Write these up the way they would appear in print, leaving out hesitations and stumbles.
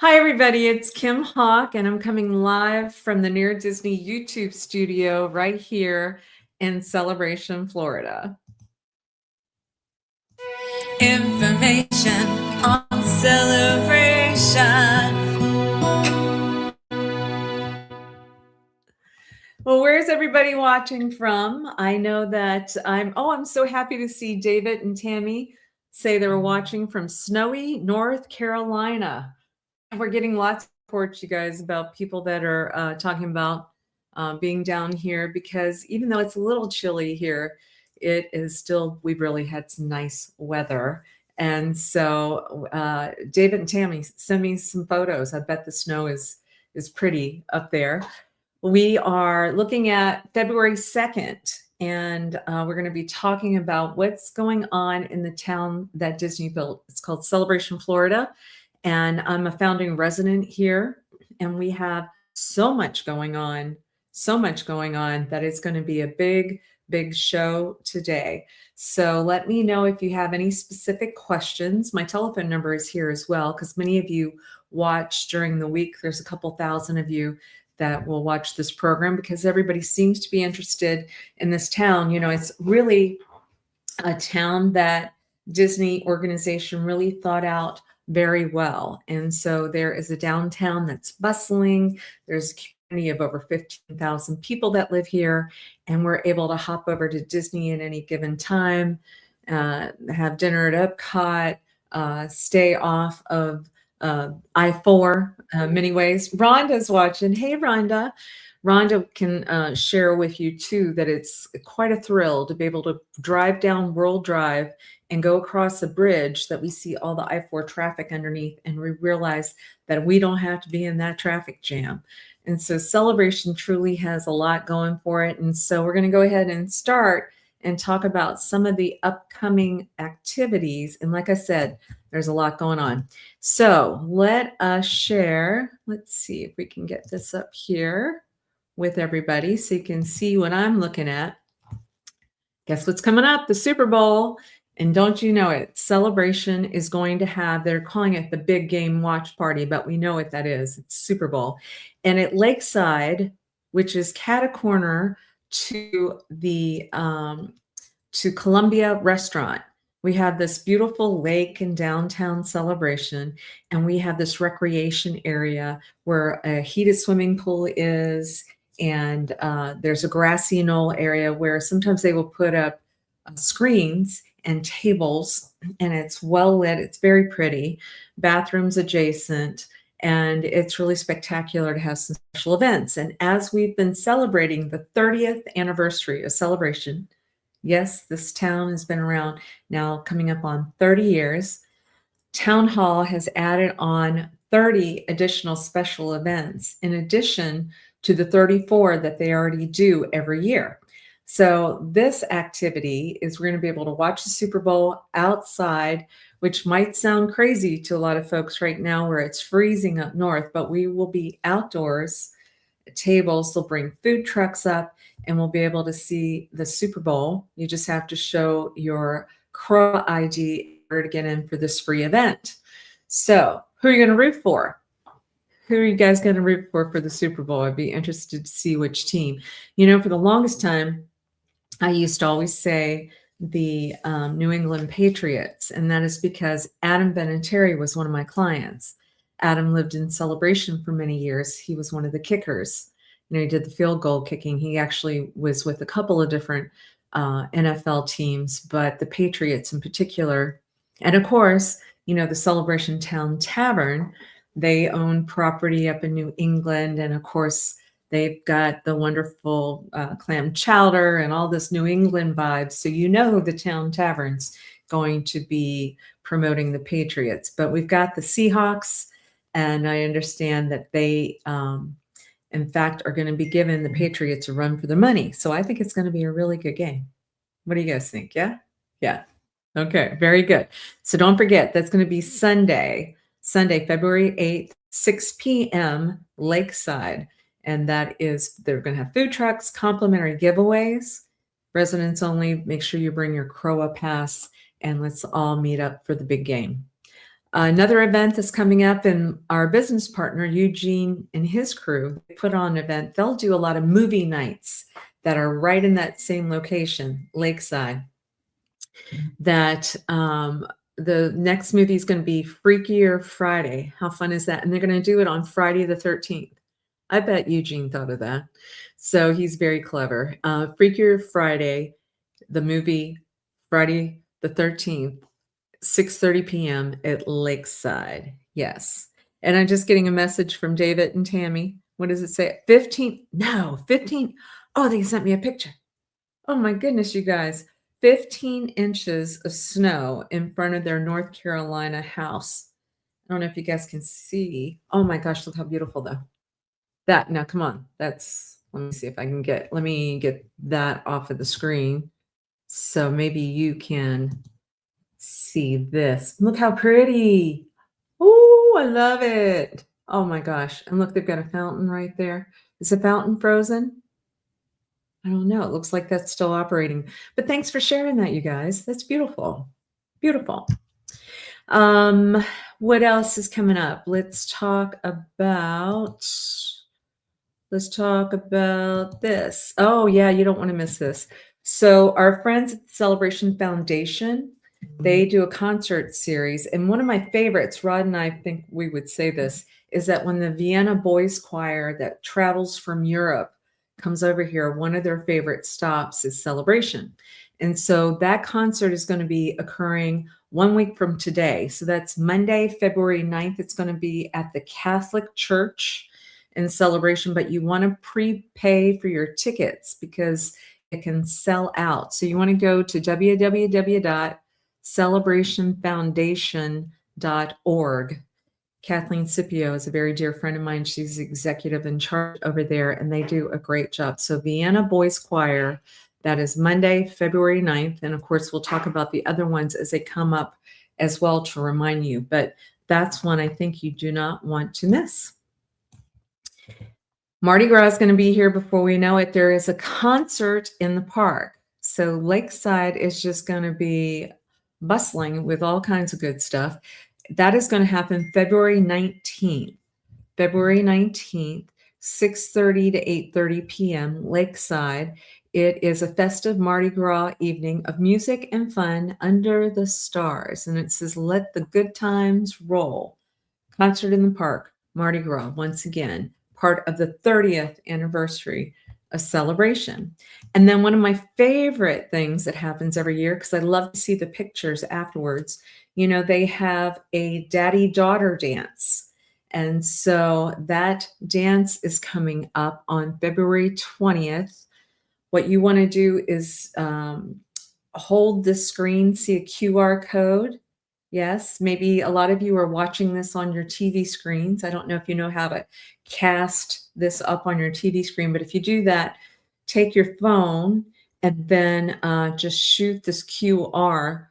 Hi, everybody. It's Kim Hawk, and I'm coming live from the Near Disney YouTube studio right here in Celebration, Florida. Information on celebration. Well, where's everybody watching from? I know that I'm so happy to see David and Tammy say they were watching from snowy North Carolina. And we're getting lots of reports, you guys, about people that are talking about being down here because even though it's a little chilly here, it is still, we've really had some nice weather. And so David and Tammy, send me some photos. I bet the snow is pretty up there. We are looking at February 2nd, and we're going to be talking about what's going on in the town that Disney built. It's called Celebration, Florida. And I'm a founding resident here, and we have so much going on that it's going to be a big show today. So let me know if you have any specific questions. My telephone number is here as well, because many of you watch during the week. There's a couple thousand of you that will watch this program because everybody seems to be interested in this town. You know, it's really a town that Disney organization really thought out very well. And so there is a downtown that's bustling. There's a community of over 15,000 people that live here, and we're able to hop over to Disney at any given time, have dinner at Epcot, stay off of I-4 many ways. Rhonda's watching. Hey, Rhonda. Rhonda can share with you too that it's quite a thrill to be able to drive down World Drive and go across a bridge that we see all the I-4 traffic underneath, and we realize that we don't have to be in that traffic jam. And so Celebration truly has a lot going for it. And so we're going to go ahead and start and talk about some of the upcoming activities. And like I said, there's a lot going on. So let us share. Let's see if we can get this up here with everybody so you can see what I'm looking at. Guess what's coming up? The Super Bowl. And don't you know it, Celebration is going to have, they're calling it the big game watch party, but we know what that is. It's Super Bowl. And at Lakeside, which is cat corner to the to Columbia Restaurant, we have this beautiful lake in downtown Celebration, and we have this recreation area where a heated swimming pool is, and there's a grassy knoll area where sometimes they will put up screens and tables, and it's well lit. It's very pretty. Bathrooms adjacent, and it's really spectacular to have some special events. And as we've been celebrating the 30th anniversary of Celebration, yes, this town has been around now coming up on 30 years. Town Hall has added on 30 additional special events in addition to the 34 that they already do every year. So this activity is we're going to be able to watch the Super Bowl outside, which might sound crazy to a lot of folks right now where it's freezing up north, but we will be outdoors. Tables, they'll bring food trucks up, and we'll be able to see the Super Bowl. You just have to show your Crow ID in order to get in for this free event. So who are you going to root for? Who are you guys going to root for the Super Bowl? I'd be interested to see which team. You know, for the longest time, I used to always say the New England Patriots, and that is because Adam Vinatieri was one of my clients. Adam lived in Celebration for many years. He was one of the kickers. You know, he did the field goal kicking. He actually was with a couple of different NFL teams, but the Patriots in particular. And of course, you know, the Celebration Town Tavern, they own property up in New England. And of course, they've got the wonderful clam chowder and all this New England vibes. So you know the Town Tavern's going to be promoting the Patriots. But we've got the Seahawks, and I understand that they, in fact, are going to be giving the Patriots a run for their money. So I think it's going to be a really good game. What do you guys think? Yeah? Yeah. Okay, very good. So don't forget, that's going to be Sunday, February 8th, 6 p.m., Lakeside. And that is, they're going to have food trucks, complimentary giveaways, residents only. Make sure you bring your CROA pass, and let's all meet up for the big game. Another event that's coming up, and our business partner, Eugene, and his crew put on an event. They'll do a lot of movie nights that are right in that same location, Lakeside. That the next movie is going to be Freakier Friday. How fun is that? And they're going to do it on Friday the 13th. I bet Eugene thought of that. So he's very clever. Freakier Friday, the movie Friday the 13th, 6:30 p.m. at Lakeside. Yes. And I'm just getting a message from David and Tammy. What does it say? 15? No, 15. Oh, they sent me a picture. Oh my goodness, you guys. 15 inches of snow in front of their North Carolina house. I don't know if you guys can see. Oh my gosh, look how beautiful though. That, now come on. That's, let me see if I can let me get that off of the screen. So maybe you can see this. Look how pretty. Oh, I love it. Oh my gosh. And look, they've got a fountain right there. Is the fountain frozen? I don't know. It looks like that's still operating. But thanks for sharing that, you guys. That's beautiful. Beautiful. What else is coming up? Let's talk about this. Oh, yeah, you don't want to miss this. So our friends at the Celebration Foundation, they do a concert series. And one of my favorites, Rod and I think we would say this, is that when the Vienna Boys Choir that travels from Europe comes over here, one of their favorite stops is Celebration. And so that concert is going to be occurring 1 week from today. So that's Monday, February 9th. It's going to be at the Catholic Church in Celebration, but you want to prepay for your tickets because it can sell out. So you want to go to www.celebrationfoundation.org. Kathleen Scipio is a very dear friend of mine. She's executive in charge over there, and they do a great job. So Vienna Boys Choir, that is Monday, February 9th. And of course, we'll talk about the other ones as they come up as well to remind you. But that's one I think you do not want to miss. Mardi Gras is going to be here before we know it. There is a concert in the park. So Lakeside is just going to be bustling with all kinds of good stuff. That is going to happen February 19th. February 19th, 6:30 to 8:30 p.m., Lakeside. It is a festive Mardi Gras evening of music and fun under the stars. And it says, let the good times roll. Concert in the park, Mardi Gras, once again, part of the 30th anniversary of Celebration. And then one of my favorite things that happens every year, because I love to see the pictures afterwards, you know, they have a daddy-daughter dance. And so that dance is coming up on February 20th. What you want to do is hold the screen, see a QR code. Yes, maybe a lot of you are watching this on your TV screens. I don't know if you know how to cast this up on your TV screen, but if you do that, take your phone and then just shoot this QR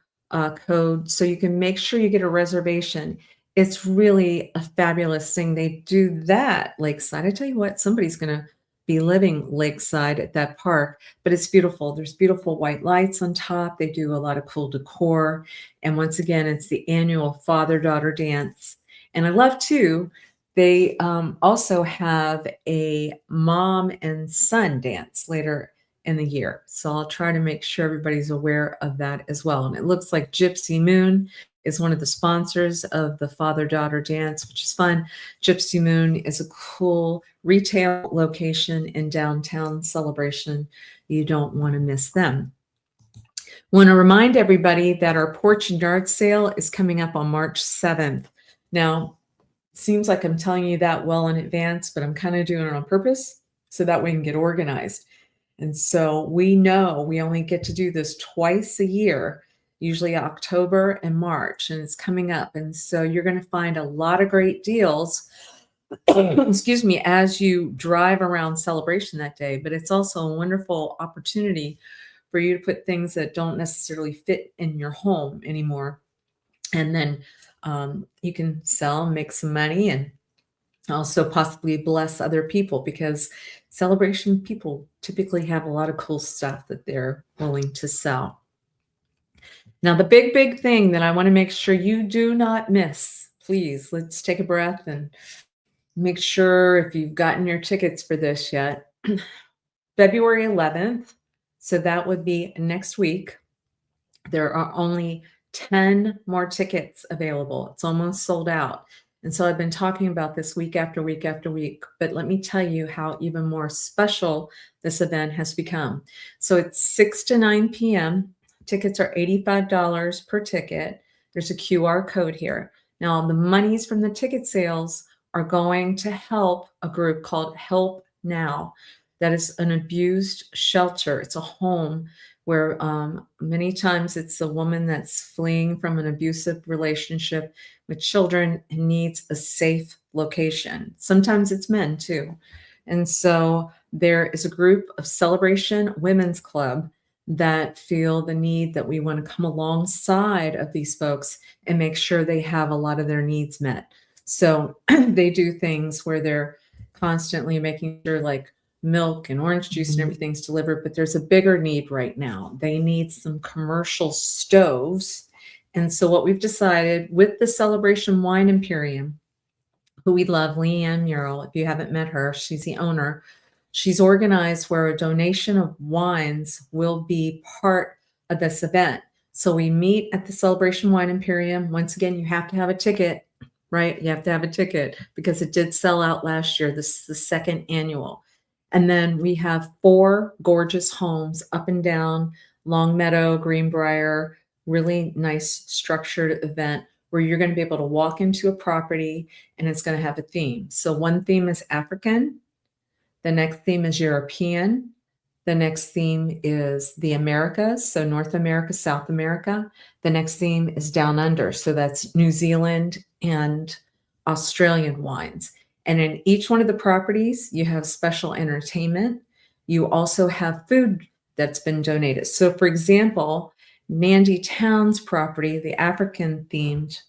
code so you can make sure you get a reservation. It's really a fabulous thing. They do that Lakeside. I tell you what, somebody's going to be living Lakeside at that park, but it's beautiful. There's beautiful white lights on top. They do a lot of cool decor. And once again, it's the annual father-daughter dance. And I love too, they also have a mom and son dance later in the year. So I'll try to make sure everybody's aware of that as well. And it looks like Gypsy Moon is one of the sponsors of the father-daughter dance, which is fun. Gypsy Moon is a cool retail location in downtown Celebration. You don't want to miss them. Want to remind everybody that our porch and yard sale is coming up on March 7th. Now, it seems like I'm telling you that well in advance, but I'm kind of doing it on purpose so that we can get organized. And so we know we only get to do this twice a year, usually October and March, and it's coming up. And so you're going to find a lot of great deals, excuse me, as you drive around Celebration that day. But it's also a wonderful opportunity for you to put things that don't necessarily fit in your home anymore. And then you can sell, make some money, and also possibly bless other people, because Celebration people typically have a lot of cool stuff that they're willing to sell. Now, the big thing that I want to make sure you do not miss, please, let's take a breath and make sure if you've gotten your tickets for this yet. February 11th, so that would be next week. There are only 10 more tickets available. It's almost sold out. And so I've been talking about this week after week after week, but let me tell you how even more special this event has become. So it's 6 to 9 p.m. Tickets are $85 per ticket. There's a QR code here. Now, the monies from the ticket sales are going to help a group called Help Now. That is an abused shelter. It's a home where many times it's a woman that's fleeing from an abusive relationship with children and needs a safe location. Sometimes it's men too. And so there is a group of Celebration Women's Club that feel the need that we want to come alongside of these folks and make sure they have a lot of their needs met. So they do things where they're constantly making sure like milk and orange juice and everything's delivered, but there's a bigger need right now. They need some commercial stoves. And so what we've decided with the Celebration Wine Imperium, who we love, Leanne Murrell, if you haven't met her, she's the owner. She's organized where a donation of wines will be part of this event. So we meet at the Celebration Wine Imperium. Once again, you have to have a ticket, right? You have to have a ticket because it did sell out last year. This is the second annual. And then we have 4 gorgeous homes up and down Longmeadow, Greenbrier, really nice structured event where you're going to be able to walk into a property and it's going to have a theme. So one theme is African. The next theme is European. The next theme is the Americas, so North America, South America. The next theme is Down Under, so that's New Zealand and Australian wines. And in each one of the properties, you have special entertainment. You also have food that's been donated. So for example, Nandy Town's property, the African themed,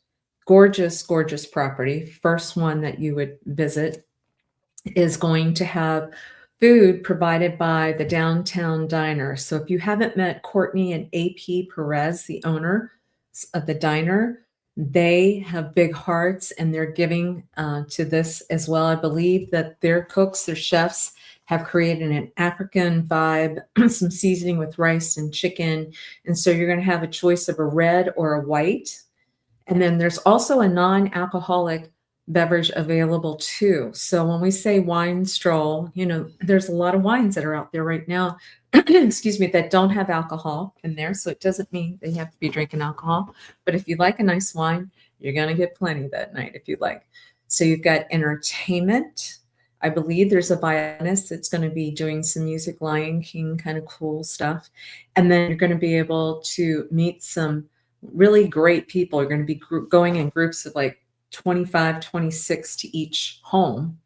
gorgeous, gorgeous property, first one that you would visit, is going to have food provided by the Downtown Diner. So if you haven't met Courtney and AP Perez, the owner of the diner, they have big hearts and they're giving to this as well. I believe that their cooks, their chefs, have created an African vibe, some seasoning with rice and chicken. And so you're going to have a choice of a red or a white. And then there's also a non-alcoholic beverage available too. So when we say wine stroll, you know, there's a lot of wines that are out there right now, excuse me, that don't have alcohol in there. So it doesn't mean they have to be drinking alcohol. But if you like a nice wine, you're going to get plenty that night if you like. So you've got entertainment. I believe there's a violinist that's going to be doing some music, Lion King kind of cool stuff. And then you're going to be able to meet some really great people. You're going to be going in groups of like 25, 26 to each home.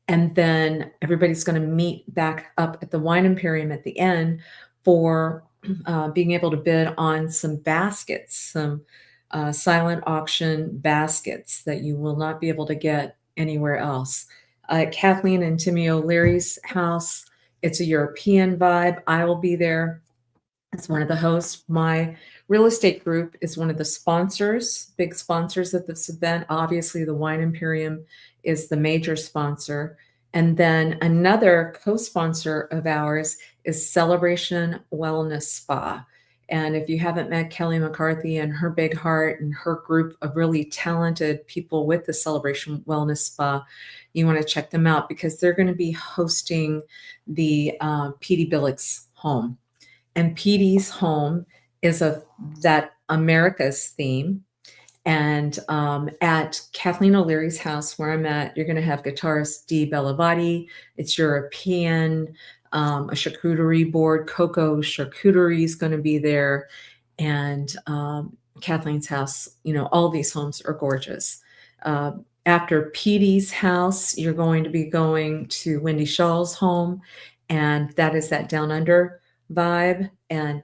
And then everybody's going to meet back up at the Wine Imperium at the end for being able to bid on some baskets, some silent auction baskets that you will not be able to get anywhere else. Kathleen and Timmy O'Leary's house, it's a European vibe. I will be there as one of the hosts. My real estate group is one of the sponsors, big sponsors of this event. Obviously, the Wine Imperium is the major sponsor. And then another co-sponsor of ours is Celebration Wellness Spa. And if you haven't met Kelly McCarthy and her big heart and her group of really talented people with the Celebration Wellness Spa, you want to check them out because they're going to be hosting the Petey Billick's home. And Petey's home is that America's theme. And at Kathleen O'Leary's house, where I'm at, you're going to have guitarist Dee Bellavati. It's European, a charcuterie board. Coco Charcuterie is going to be there. And Kathleen's house, you know, all these homes are gorgeous. After Petey's house, you're going to be going to Wendy Shaw's home. And that is that Down Under vibe. And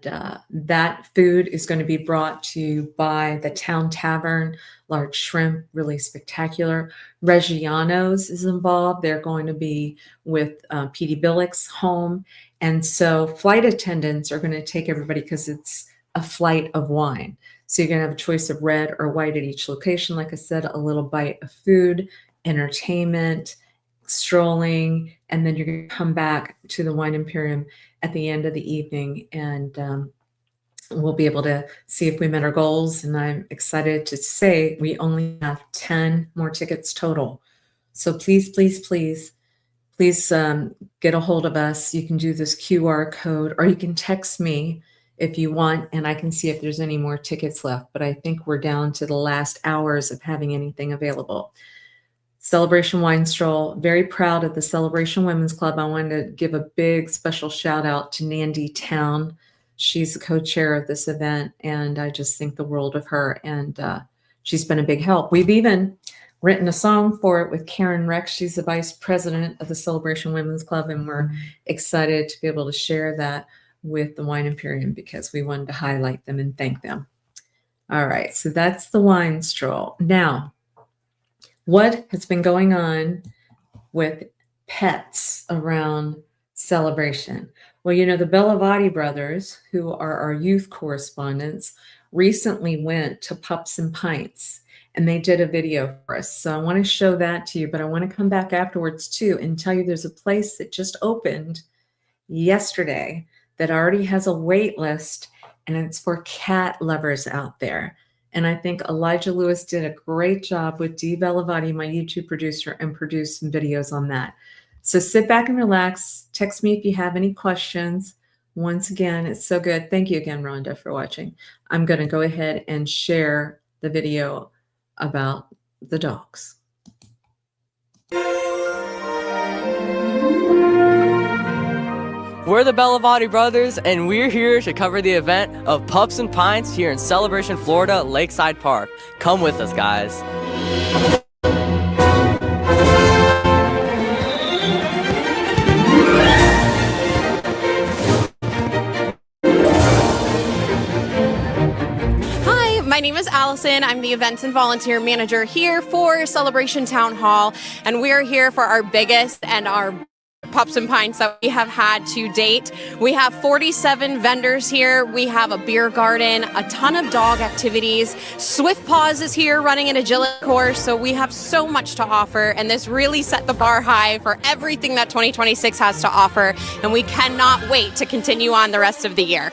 that food is going to be brought to you by the Town Tavern, large shrimp, really spectacular. Reggiano's is involved. They're going to be with Petey Billick's home. And so flight attendants are going to take everybody because it's a flight of wine. So you're going to have a choice of red or white at each location. Like I said, a little bite of food, entertainment, strolling, and then you're going to come back to the Wine Imperium at the end of the evening, and we'll be able to see if we met our goals. And I'm excited to say we only have 10 more tickets total. So please, please, please, please get a hold of us. You can do this QR code, or you can text me if you want, and I can see if there's any more tickets left. But I think we're down to the last hours of having anything available. Celebration Wine Stroll, very proud of the Celebration Women's Club. I wanted to give a big special shout out to Nandy Town. She's the co-chair of this event, and I just think the world of her, and she's been a big help. We've even written a song for it with Karen Rex. She's the vice president of the Celebration Women's Club, and we're excited to be able to share that with the Wine Imperium because we wanted to highlight them and thank them. All right, so that's the Wine Stroll. Now, what has been going on with pets around Celebration? Well, you know, the Bellavati brothers, who are our youth correspondents, recently went to Pups and Pints, and they did a video for us. So I want to show that to you, but I want to come back afterwards too and tell you there's a place that just opened yesterday that already has a wait list, and it's for cat lovers out there. And I think Elijah Lewis did a great job with Dee Bellavati, my YouTube producer, and produced some videos on that. So sit back and relax. Text me if you have any questions. Once again, it's so good. Thank you again, Rhonda, for watching. I'm going to go ahead and share the video about the dogs. We're the Bellavati brothers, and we're here to cover the event of Pups and Pints here in Celebration, Florida, Lakeside Park. Come with us, guys. My name is Allison. I'm the events and volunteer manager here for Celebration Town Hall, and we're here for our biggest and our Pups and Pints that we have had to date. We have 47 vendors here. We have a beer garden, a ton of dog activities. Swift Paws is here running an agility course, so we have so much to offer, and this really set the bar high for everything that 2026 has to offer, and we cannot wait to continue on the rest of the year.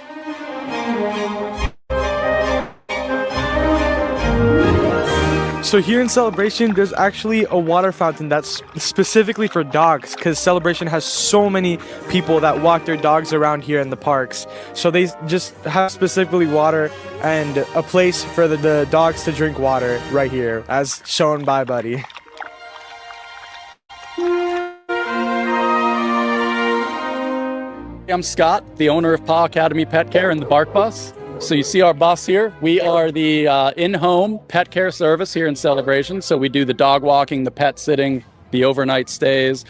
So here in Celebration, there's actually a water fountain that's specifically for dogs, because Celebration has so many people that walk their dogs around here in the parks. So they just have specifically water and a place for the dogs to drink water right here, as shown by Buddy. I'm Scott, the owner of Paw Academy Pet Care and the Bark Bus. So you see our bus here. We are the in-home pet care service here in Celebration. So we do the dog walking, the pet sitting, the overnight stays.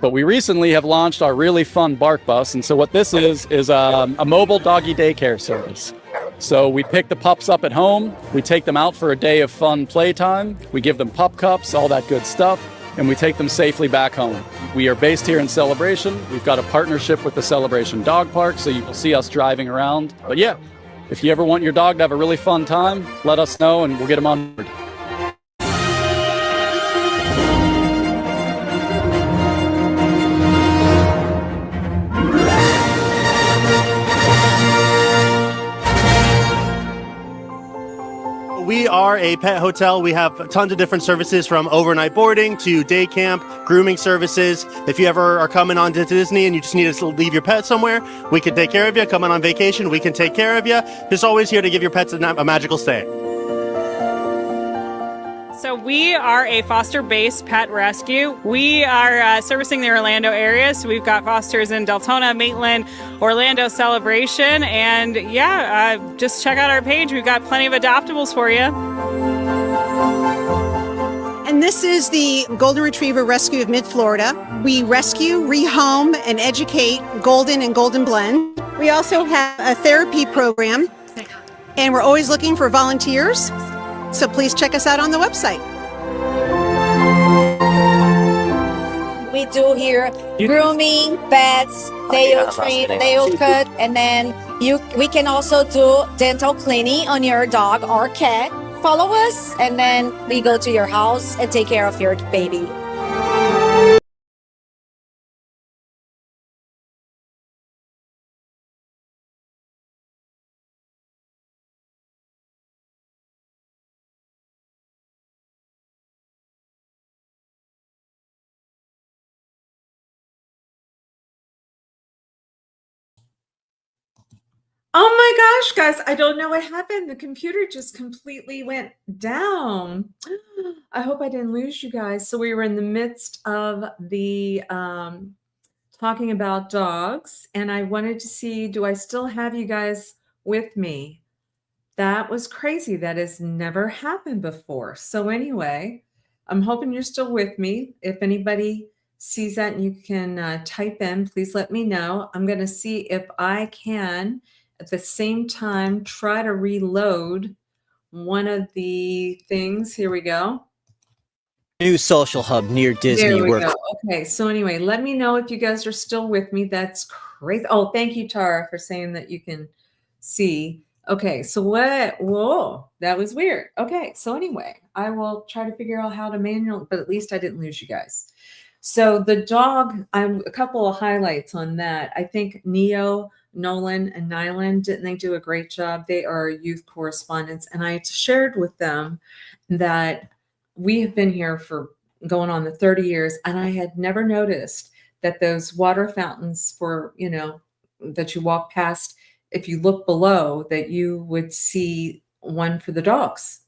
But we recently have launched our really fun Bark Bus. And so what this is a mobile doggy daycare service. So we pick the pups up at home. We take them out for a day of fun playtime. We give them pup cups, all that good stuff. And we take them safely back home. We are based here in Celebration. We've got a partnership with the Celebration Dog Park, so you will see us driving around. But yeah, if you ever want your dog to have a really fun time, let us know and we'll get them on board. We are a pet hotel. We have tons of different services, from overnight boarding to day camp, grooming services. If you ever are coming on to Disney and you just need to leave your pet somewhere, we can take care of you. Coming on vacation, we can take care of you. Just always here to give your pets a magical stay. So we are a foster-based pet rescue. We are servicing the Orlando area, so we've got fosters in Deltona, Maitland, Orlando, Celebration, and just check out our page. We've got plenty of adoptables for you. And this is the Golden Retriever Rescue of Mid-Florida. We rescue, rehome, and educate Golden and Golden Blend. We also have a therapy program, and we're always looking for volunteers. So please check us out on the website. We do here grooming, pets, nail trim, nail cut, and then We can also do dental cleaning on your dog or cat. Follow us, and then we go to your house and take care of your baby. Oh my gosh, guys, I don't know what happened. The computer just completely went down. I hope I didn't lose you guys. So we were in the midst of the talking about dogs, and I wanted to see, do I still have you guys with me? That was crazy. That has never happened before. So anyway, I'm hoping you're still with me. If anybody sees that and you can type in, please let me know. I'm going to see if I can at the same time try to reload one of the things. Here we go. New social hub near Disney. There we go. Okay, so anyway, let me know if you guys are still with me. That's crazy. Oh, thank you, Tara, for saying that you can see. Okay, so what? Whoa, that was weird. Okay, so anyway, I will try to figure out how to manually, but at least I didn't lose you guys. So the dog, a couple of highlights on that. I think Neo, Nolan, and Nyland, didn't they do a great job? They are youth correspondents, and I shared with them that we have been here for going on the 30 years, and I had never noticed that those water fountains for, that you walk past, if you look below, that you would see one for the dogs.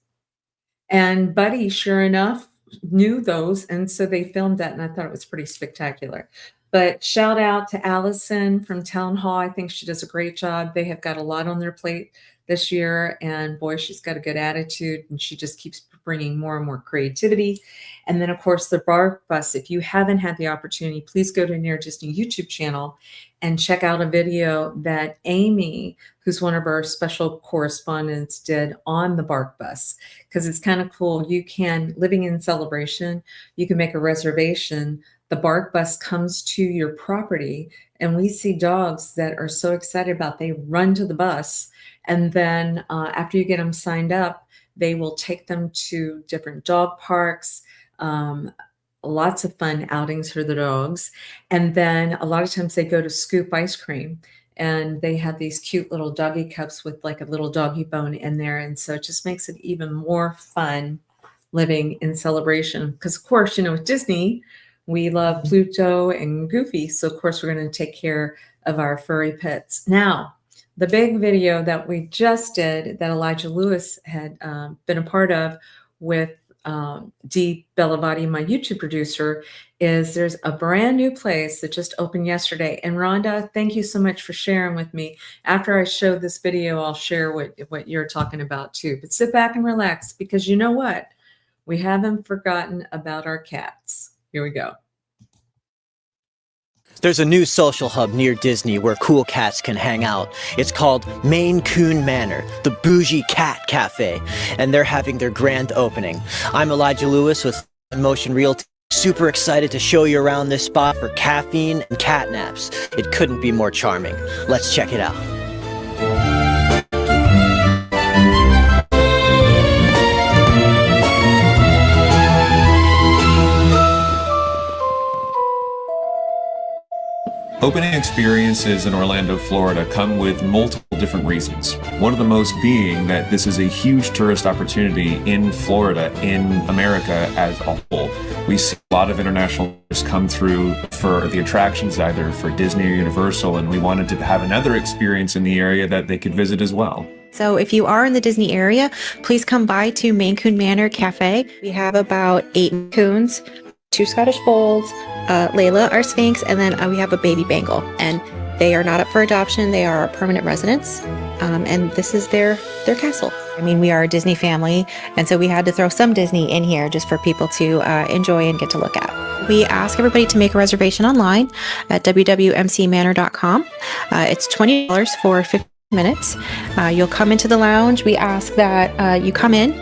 And Buddy, sure enough, knew those, and so they filmed that, and I thought it was pretty spectacular. But shout out to Allison from Town Hall. I think she does a great job. They have got a lot on their plate this year, and boy, she's got a good attitude, and she just keeps bringing more and more creativity. And then, of course, the Bark Bus. If you haven't had the opportunity, please go to Near Disney YouTube channel and check out a video that Amy, who's one of our special correspondents, did on the Bark Bus, because it's kind of cool. You can, living in Celebration, you can make a reservation. The Bark Bus comes to your property, and we see dogs that are so excited about, they run to the bus. And then after you get them signed up, they will take them to different dog parks, lots of fun outings for the dogs. And then a lot of times they go to Scoop Ice Cream, and they have these cute little doggy cups with like a little doggy bone in there. And so it just makes it even more fun living in Celebration. Because, of course, with Disney, we love Pluto and Goofy. So, of course, we're going to take care of our furry pets. Now, the big video that we just did that Elijah Lewis had been a part of with Dee Bellavati, my YouTube producer, is there's a brand new place that just opened yesterday. And Rhonda, thank you so much for sharing with me. After I show this video, I'll share what you're talking about too. But sit back and relax, because you know what? We haven't forgotten about our cats. Here we go. There's a new social hub near Disney where cool cats can hang out. It's called Maine Coon Manor, the Bougie Cat Cafe, and they're having their grand opening. I'm Elijah Lewis with Motion Realty. Super excited to show you around this spot for caffeine and cat naps. It couldn't be more charming. Let's check it out. Opening experiences in Orlando, Florida come with multiple different reasons. One of the most being that this is a huge tourist opportunity in Florida, in America as a whole. We see a lot of international tourists come through for the attractions, either for Disney or Universal, and we wanted to have another experience in the area that they could visit as well. So if you are in the Disney area, please come by to Maine Coon Manor Cafe. We have about 8 coons, 2 Scottish Folds, Layla, our Sphinx, and then we have a baby Bengal. And they are not up for adoption. They are permanent residents. And this is their castle. I mean, we are a Disney family, and so we had to throw some Disney in here just for people to enjoy and get to look at. We ask everybody to make a reservation online at www.mcmanor.com. It's $20 for 15 minutes. You'll come into the lounge. We ask that you come in,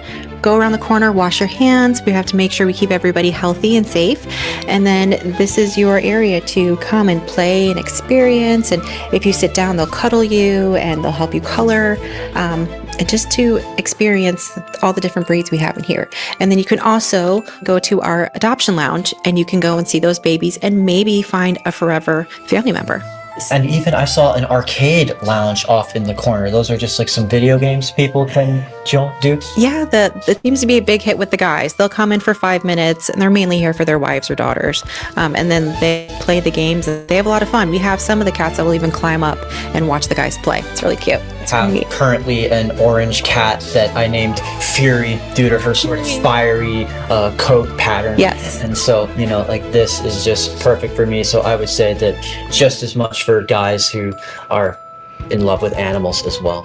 go around the corner, wash your hands. We have to make sure we keep everybody healthy and safe. And then this is your area to come and play and experience. And if you sit down, they'll cuddle you and they'll help you color. And just to experience all the different breeds we have in here. And then you can also go to our adoption lounge and you can go and see those babies and maybe find a forever family member. And even I saw an arcade lounge off in the corner. Those are just like some video games people can do. Yeah, that seems to be a big hit with the guys. They'll come in for 5 minutes and they're mainly here for their wives or daughters. And then they play the games and they have a lot of fun. We have some of the cats that will even climb up and watch the guys play. It's really cute. It's really neat. Currently an orange cat that I named Fury due to her sort of fiery coat pattern. Yes. And so, you know, like this is just perfect for me. So I would say that just as much for guys who are in love with animals as well.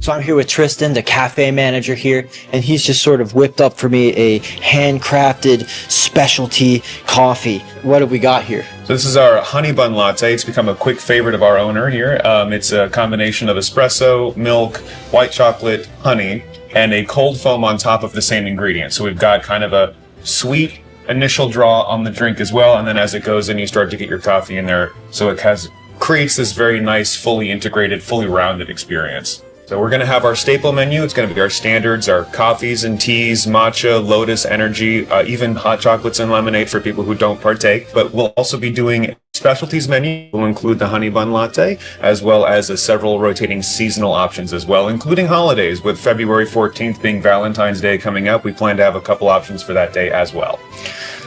So I'm here with Tristan, the cafe manager here, and he's just sort of whipped up for me a handcrafted specialty coffee. What have we got here? So this is our honey bun latte. It's become a quick favorite of our owner here. It's a combination of espresso, milk, white chocolate, honey, and a cold foam on top of the same ingredient. So we've got kind of a sweet initial draw on the drink as well, and then as it goes in, you start to get your coffee in there. So it creates this very nice, fully integrated, fully rounded experience. So we're going to have our staple menu. It's going to be our standards, our coffees and teas, matcha, lotus, energy, even hot chocolates and lemonade for people who don't partake. But we'll also be doing specialties menu. We'll include the honey bun latte, as well as several rotating seasonal options as well, including holidays. With February 14th being Valentine's Day coming up, we plan to have a couple options for that day as well.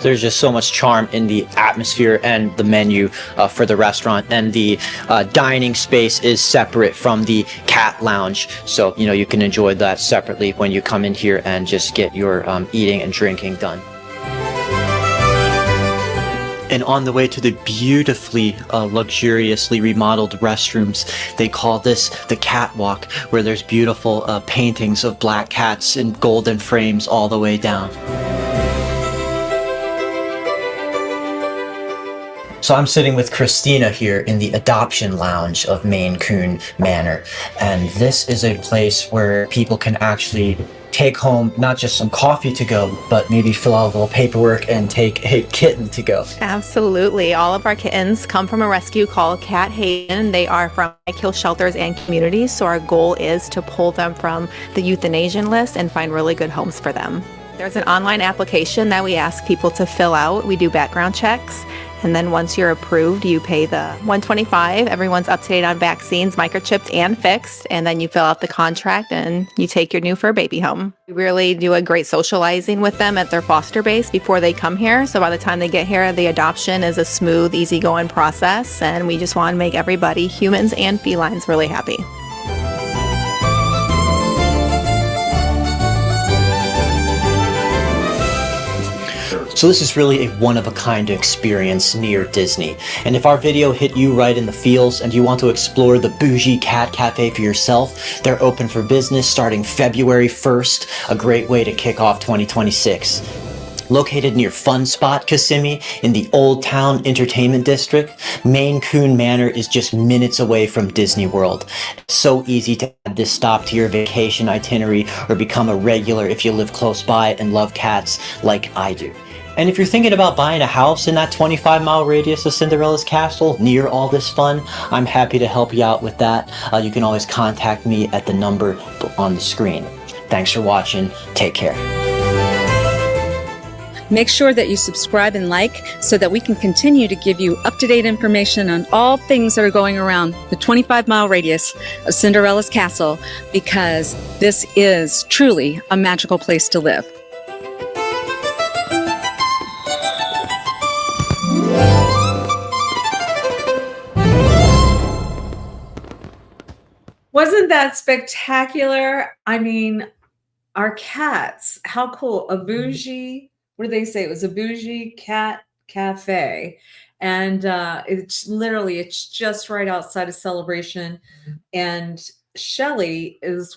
There's just so much charm in the atmosphere and the menu for the restaurant, and the dining space is separate from the cat lounge, so you know you can enjoy that separately when you come in here and just get your eating and drinking done. And on the way to the beautifully luxuriously remodeled restrooms, they call this the catwalk, where there's beautiful paintings of black cats in golden frames all the way down. So I'm sitting with Christina here in the adoption lounge of Maine Coon Manor. And this is a place where people can actually take home not just some coffee to go, but maybe fill out a little paperwork and take a kitten to go. Absolutely. All of our kittens come from a rescue called Cat Haven. They are from kill shelters and communities. So our goal is to pull them from the euthanasian list and find really good homes for them. There's an online application that we ask people to fill out. We do background checks. And then once you're approved, you pay the $125. Everyone's up to date on vaccines, microchipped and fixed. And then you fill out the contract and you take your new fur baby home. We really do a great socializing with them at their foster base before they come here. So by the time they get here, the adoption is a smooth, easygoing process. And we just want to make everybody, humans and felines, really happy. So this is really a one-of-a-kind experience near Disney. And if our video hit you right in the feels and you want to explore the Bougie Cat Cafe for yourself, they're open for business starting February 1st, a great way to kick off 2026. Located near Fun Spot Kissimmee in the Old Town Entertainment District, Maine Coon Manor is just minutes away from Disney World. It's so easy to add this stop to your vacation itinerary or become a regular if you live close by and love cats like I do. And if you're thinking about buying a house in that 25-mile radius of Cinderella's castle near all this fun, I'm happy to help you out with that. You can always contact me at the number on the screen. Thanks for watching. Take care. Make sure that you subscribe and like so that we can continue to give you up-to-date information on all things that are going around the 25-mile radius of Cinderella's castle, because this is truly a magical place to live. Wasn't that spectacular? I mean, our cats, how cool. A bougie, what did they say? It was a bougie cat cafe. And it's just right outside of Celebration. And Shelly is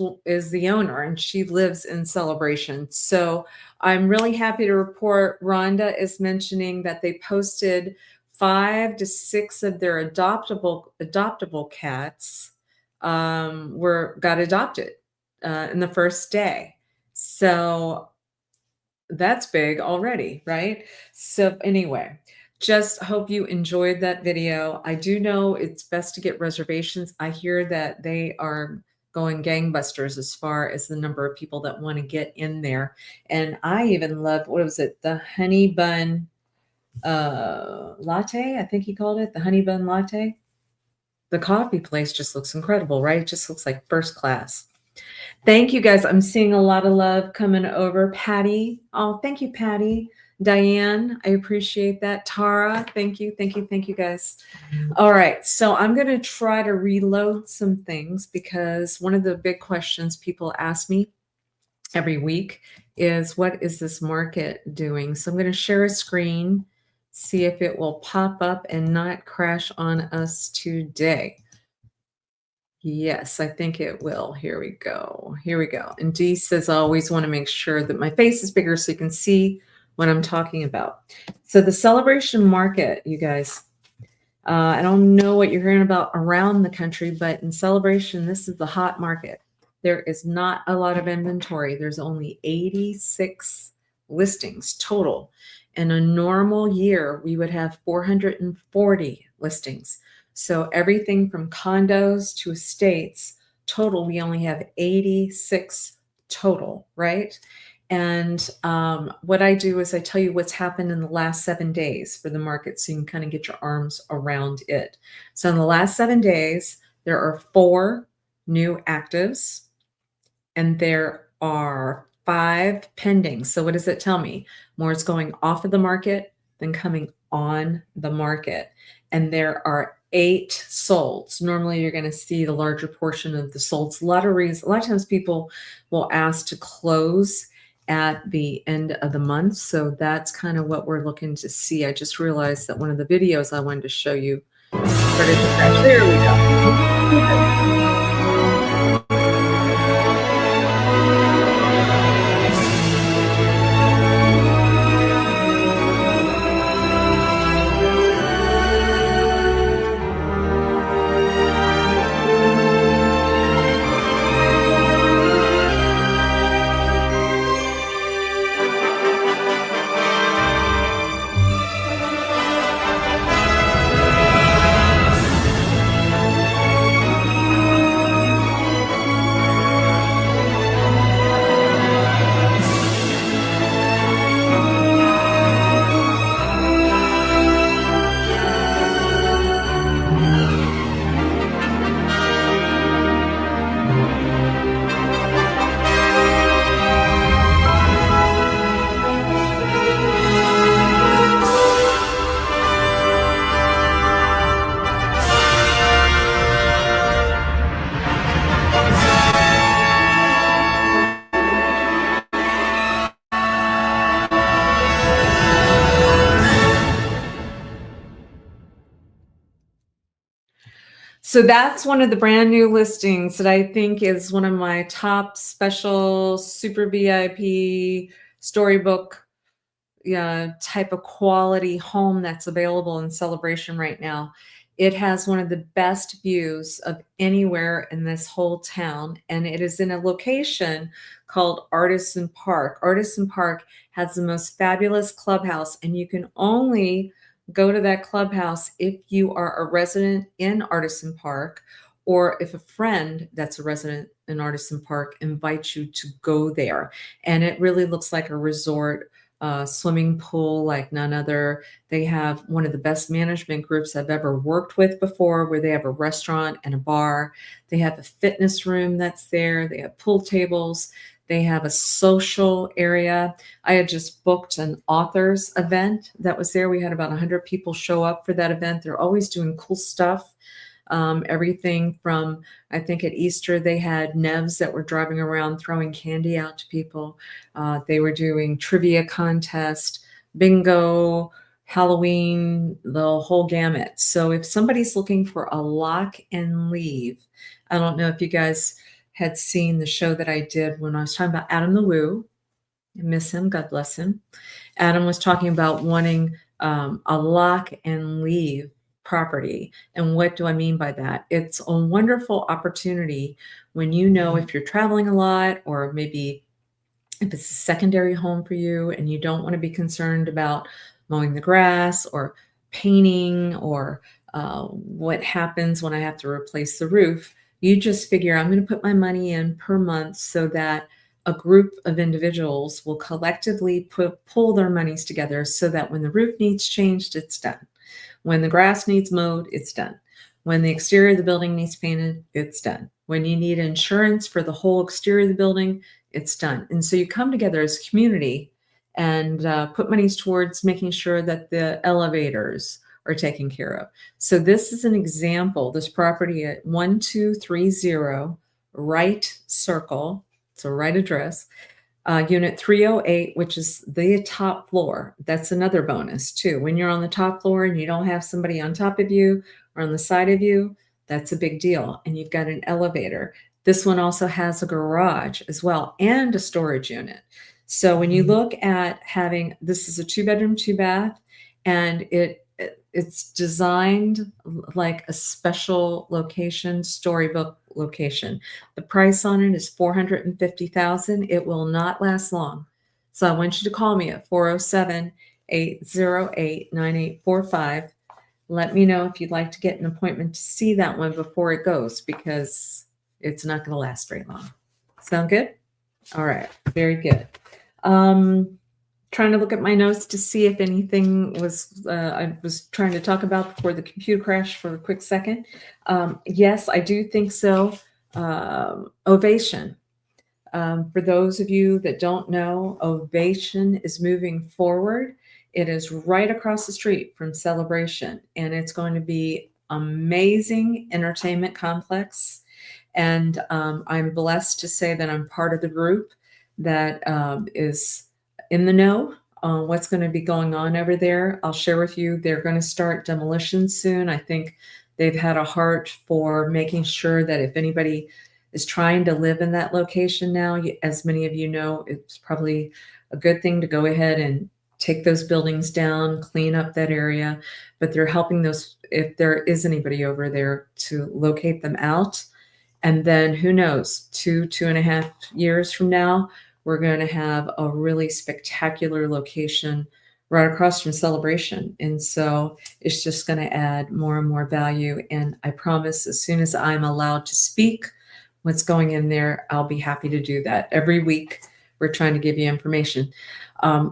the owner and she lives in Celebration. So I'm really happy to report Rhonda is mentioning that they posted 5 to 6 of their adoptable cats got adopted in the first day. So that's big already, right? So anyway, just hope you enjoyed that video. I do know it's best to get reservations. I hear that they are going gangbusters as far as the number of people that want to get in there. And I even love, what was it? The honey bun latte, I think he called it, the honey bun latte. The coffee place just looks incredible, right? It just looks like first class. Thank you guys. I'm seeing a lot of love coming over. Patty. Oh, thank you, Patty. Diane, I appreciate that. Tara, thank you. Thank you. Thank you, guys. All right. So I'm going to try to reload some things because one of the big questions people ask me every week is, what is this market doing? So I'm going to share a screen, see if it will pop up and not crash on us today. Yes, I think it will. Here we go. Here we go. And Dee says, I always want to make sure that my face is bigger so you can see what I'm talking about. So the celebration market, you guys, I don't know what you're hearing about around the country, but in celebration, this is the hot market. There is not a lot of inventory. There's only 86 listings total. In a normal year, we would have 440 listings. So everything from condos to estates, total, we only have 86 total, right? And what I do is I tell you what's happened in the last 7 days for the market so you can kind of get your arms around it. So in the last 7 days, there are 4 new actives and there are 5 pending. So what does it tell me? More is going off of the market than coming on the market. And there are 8 solds. Normally you're going to see the larger portion of the solds. A lot of times people will ask to close at the end of the month. So that's kind of what we're looking to see. I just realized that one of the videos I wanted to show you started to crash. There we go. So that's one of the brand new listings that I think is one of my top special super VIP storybook type of quality home that's available in Celebration right now. It has one of the best views of anywhere in this whole town, and it is in a location called Artisan Park. Artisan Park has the most fabulous clubhouse, and you can only go to that clubhouse if you are a resident in Artisan Park, or if a friend that's a resident in Artisan Park invites you to go there. And it really looks like a resort swimming pool like none other. They have one of the best management groups I've ever worked with before, where they have a restaurant and a bar. They have a fitness room that's there. They have pool tables. They have a social area. I had just booked an authors event that was there. We had about 100 people show up for that event. They're always doing cool stuff. Everything from, I think at Easter, they had Nevs that were driving around throwing candy out to people. They were doing trivia contest, bingo, Halloween, the whole gamut. So if somebody's looking for a lock and leave, I don't know if you guys had seen the show that I did when I was talking about Adam the Woo. I miss him. God bless him. Adam was talking about wanting a lock and leave property. And what do I mean by that? It's a wonderful opportunity when you know if you're traveling a lot, or maybe if it's a secondary home for you and you don't want to be concerned about mowing the grass or painting or what happens when I have to replace the roof. You just figure I'm going to put my money in per month so that a group of individuals will collectively pull their monies together so that when the roof needs changed, it's done. When the grass needs mowed, it's done. When the exterior of the building needs painted, it's done. When you need insurance for the whole exterior of the building, it's done. And so you come together as a community and put monies towards making sure that the elevators are taken care of. So this is an example. This property at 1230 Right Circle, it's a right address, unit 308, which is the top floor. That's another bonus too. When you're on the top floor and you don't have somebody on top of you or on the side of you, that's a big deal. And you've got an elevator. This one also has a garage as well and a storage unit. So when you look at having, this is a 2-bedroom, 2-bath, and it's designed like a special location, storybook location. The price on it is $450,000. It will not last long. So I want you to call me at 407-808-9845. Let me know if you'd like to get an appointment to see that one before it goes, because it's not going to last very long. Sound good? All right. Very good. Trying to look at my notes to see if anything was, I was trying to talk about before the computer crashed for a quick second. Yes, I do think so. Ovation. For those of you that don't know, Ovation is moving forward. It is right across the street from Celebration, and it's going to be amazing entertainment complex. And I'm blessed to say that I'm part of the group that is in the know on what's going to be going on over there. I'll share with you, they're going to start demolition soon. I think they've had a heart for making sure that if anybody is trying to live in that location now, as many of you know, it's probably a good thing to go ahead and take those buildings down, clean up that area. But they're helping those, if there is anybody over there, to locate them out. And then who knows, 2.5 years from now, we're going to have a really spectacular location right across from Celebration. And so it's just going to add more and more value. And I promise, as soon as I'm allowed to speak what's going in there, I'll be happy to do that. Every week, we're trying to give you information.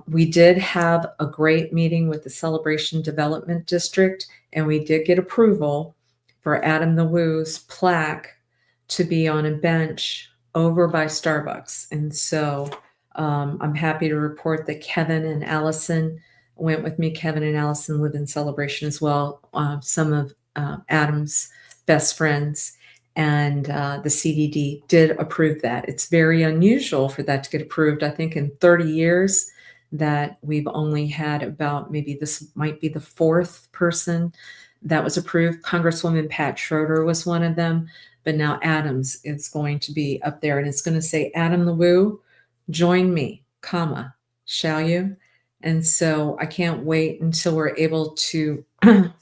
We did have a great meeting with the Celebration Development District, and we did get approval for Adam the Woo's plaque to be on a bench over by Starbucks. And so I'm happy to report that Kevin and Allison went with me. Kevin and Allison live in Celebration as well. Some of Adam's best friends and the CDD did approve that. It's very unusual for that to get approved. I think in 30 years that we've only had about, maybe this might be the 4th person that was approved. Congresswoman Pat Schroeder was one of them. But now Adams is going to be up there, and it's going to say, Adam the Woo, join me, comma, shall you? And so I can't wait until we're able to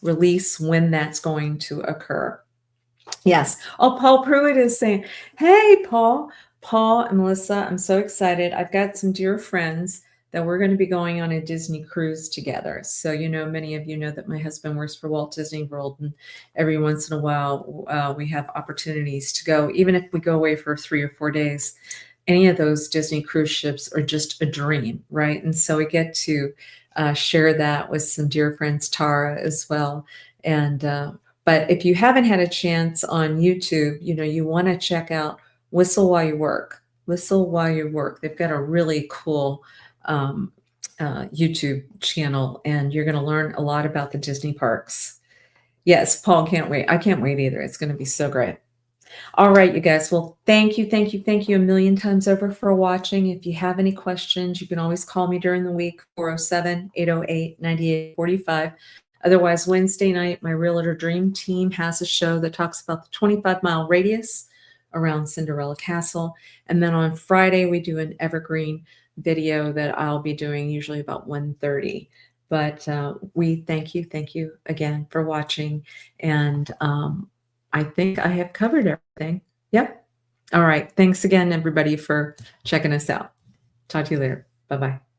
release when that's going to occur. Yes. Oh, Paul Pruitt is saying, hey, Paul and Melissa, I'm so excited. I've got some dear friends that we're going to be going on a Disney cruise together. So, you know, many of you know that my husband works for Walt Disney World, and every once in a while we have opportunities to go, even if we go away for 3 or 4 days. Any of those Disney cruise ships are just a dream, right? And so we get to share that with some dear friends, Tara as well. And but if you haven't had a chance on YouTube, you know, you want to check out Whistle While You Work. Whistle While You Work. They've got a really cool YouTube channel, and you're going to learn a lot about the Disney parks. Yes, Paul can't wait. I can't wait either. It's going to be so great. All right, you guys. Well, thank you a million times over for watching. If you have any questions, you can always call me during the week, 407-808-9845. Otherwise, Wednesday night, my Realtor Dream Team has a show that talks about the 25-mile radius around Cinderella Castle. And then on Friday, we do an evergreen video that I'll be doing usually about 1:30 But we thank you again for watching. And I think I have covered everything. Yep. All right. Thanks again, everybody, for checking us out. Talk to you later. Bye-bye.